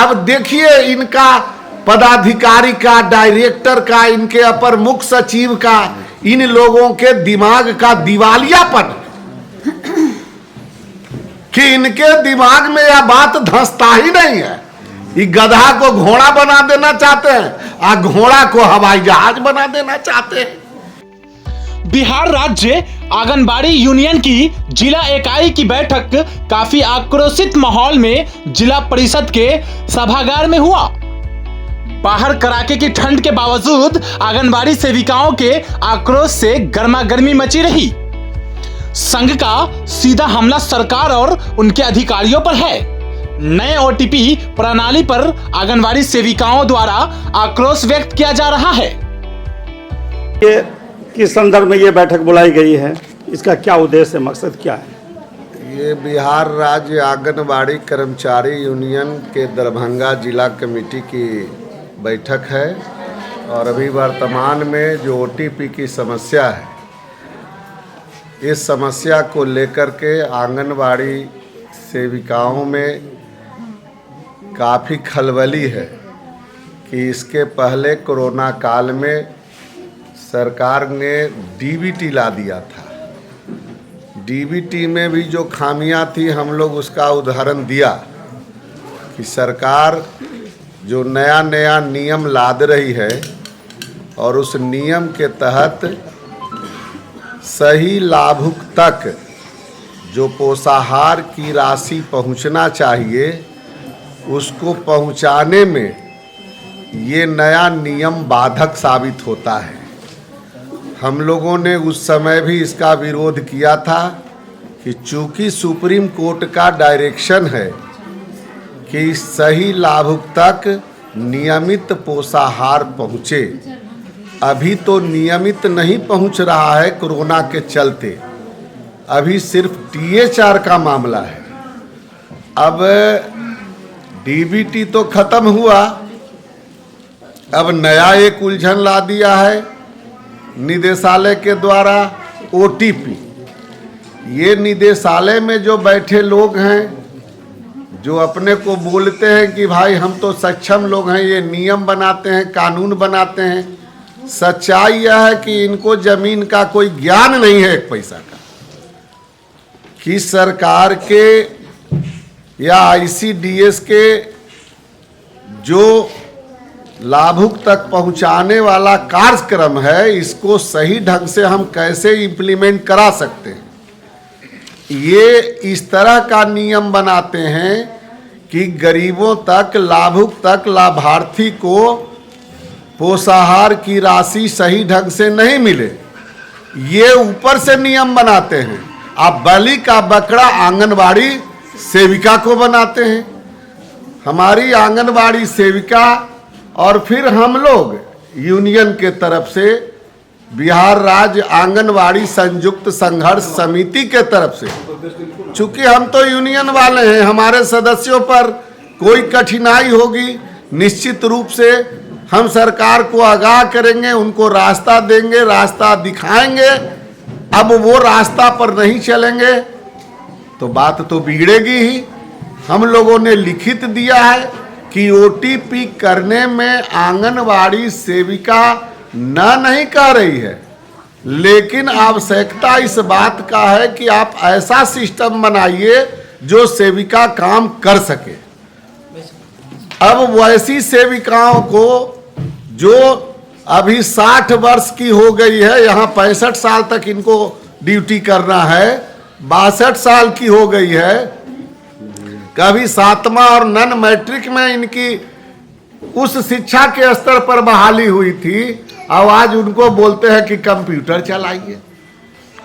अब देखिए इनका पदाधिकारी का, डायरेक्टर का, इनके अपर मुख्य सचिव का, इन लोगों के दिमाग का दिवालियापन कि इनके दिमाग में यह बात धंसता ही नहीं है। ये गधा को घोड़ा बना देना चाहते हैं और घोड़ा को हवाई जहाज बना देना चाहते हैं। बिहार राज्य आंगनबाड़ी यूनियन की जिला इकाई की बैठक काफी आक्रोशित माहौल में जिला परिषद के सभागार में हुआ। बाहर कड़ाके की ठंड के बावजूद आंगनबाड़ी सेविकाओं के आक्रोश से गर्मागर्मी मची रही। संघ का सीधा हमला सरकार और उनके अधिकारियों पर है। नए ओटीपी प्रणाली पर आंगनबाड़ी सेविकाओं द्वारा आक्रोश व्यक्त किया जा रहा है। किस संदर्भ में ये बैठक बुलाई गई है, इसका क्या उद्देश्य है, मकसद क्या है? ये बिहार राज्य आंगनबाड़ी कर्मचारी यूनियन के दरभंगा जिला कमेटी की बैठक है और अभी वर्तमान में जो ओटीपी की समस्या है, इस समस्या को लेकर के आंगनबाड़ी सेविकाओं में काफ़ी खलबली है कि इसके पहले कोरोना काल में सरकार ने डीबीटी ला दिया था। डीबीटी में भी जो खामियां थी, हम लोग उसका उदाहरण दिया कि सरकार जो नया नया नियम लाद रही है और उस नियम के तहत सही लाभुक तक जो पोषाहार की राशि पहुंचना चाहिए, उसको पहुंचाने में ये नया नियम बाधक साबित होता है। हम लोगों ने उस समय भी इसका विरोध किया था कि चूंकि सुप्रीम कोर्ट का डायरेक्शन है कि सही लाभुक तक नियमित पोषाहार पहुँचे, अभी तो नियमित नहीं पहुँच रहा है कोरोना के चलते, अभी सिर्फ THR का मामला है। अब डीबीटी तो खत्म हुआ, अब नया एक उलझन ला दिया है निदेशालय के द्वारा, ओटीपी। ये निदेशालय में जो बैठे लोग हैं, जो अपने को बोलते हैं कि भाई हम तो सक्षम लोग हैं, ये नियम बनाते हैं, कानून बनाते हैं, सच्चाई यह है कि इनको जमीन का कोई ज्ञान नहीं है एक पैसा का, कि सरकार के या ICDS के जो लाभुक तक पहुंचाने वाला कार्यक्रम है, इसको सही ढंग से हम कैसे इम्प्लीमेंट करा सकते हैं। ये इस तरह का नियम बनाते हैं कि गरीबों तक, लाभुक तक, लाभार्थी को पोषाहार की राशि सही ढंग से नहीं मिले। ये ऊपर से नियम बनाते हैं, आप बलि का बकरा आंगनबाड़ी सेविका को बनाते हैं। हमारी आंगनबाड़ी सेविका और फिर हम लोग यूनियन के तरफ से, बिहार राज्य आंगनबाड़ी संयुक्त संघर्ष समिति के तरफ से, चूंकि हम तो यूनियन वाले हैं, हमारे सदस्यों पर कोई कठिनाई होगी निश्चित रूप से हम सरकार को आगाह करेंगे, उनको रास्ता देंगे, रास्ता दिखाएंगे। अब वो रास्ता पर नहीं चलेंगे तो बात तो बिगड़ेगी ही। हम लोगों ने लिखित दिया है कि ओटीपी करने में आंगनबाड़ी सेविका नहीं कह रही है, लेकिन आवश्यकता इस बात का है कि आप ऐसा सिस्टम बनाइए जो सेविका काम कर सके। अब वैसी सेविकाओं को जो अभी 60 वर्ष की हो गई है, यहाँ 65 साल तक इनको ड्यूटी करना है, 62 साल की हो गई है, कभी 7वां और नन मैट्रिक में इनकी उस शिक्षा के स्तर पर बहाली हुई थी, अब आज उनको बोलते हैं कि कंप्यूटर चलाइए।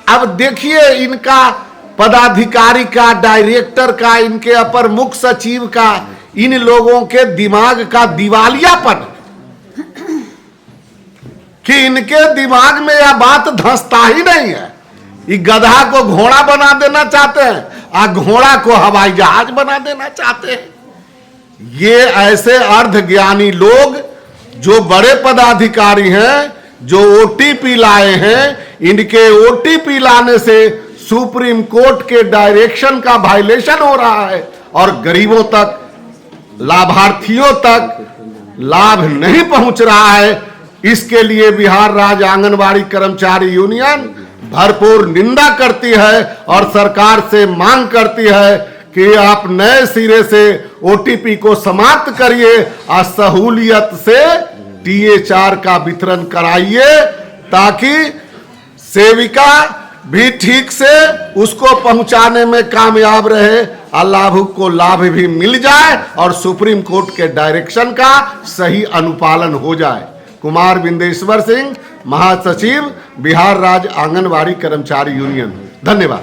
अब देखिए इनका पदाधिकारी का, डायरेक्टर का, इनके अपर मुख्य सचिव का, इन लोगों के दिमाग का दिवालियापन कि इनके दिमाग में यह बात धंसता ही नहीं है। ये गधा को घोड़ा बना देना चाहते हैं और घोड़ा को हवाई जहाज बना देना चाहते हैं। ये ऐसे अर्धज्ञानी लोग जो बड़े पदाधिकारी हैं, जो ओटीपी लाए हैं, इनके ओटीपी लाने से सुप्रीम कोर्ट के डायरेक्शन का वायलेशन हो रहा है और गरीबों तक लाभार्थियों तक लाभ नहीं पहुंच रहा है, इसके लिए बिहार राज्य आंगनबाड़ी कर्मचारी यूनियन भरपूर निंदा करती है और सरकार से मांग करती है कि आप नए सिरे से ओटीपी को समाप्त करिए और सहूलियत से टीए4 का वितरण कराइए, ताकि सेविका भी ठीक से उसको पहुंचाने में कामयाब रहे और लाभुक को लाभ भी मिल जाए और सुप्रीम कोर्ट के डायरेक्शन का सही अनुपालन हो जाए। कुमार बिंदेश्वर सिंह, महासचिव, बिहार राज्य आंगनबाड़ी कर्मचारी यूनियन। धन्यवाद।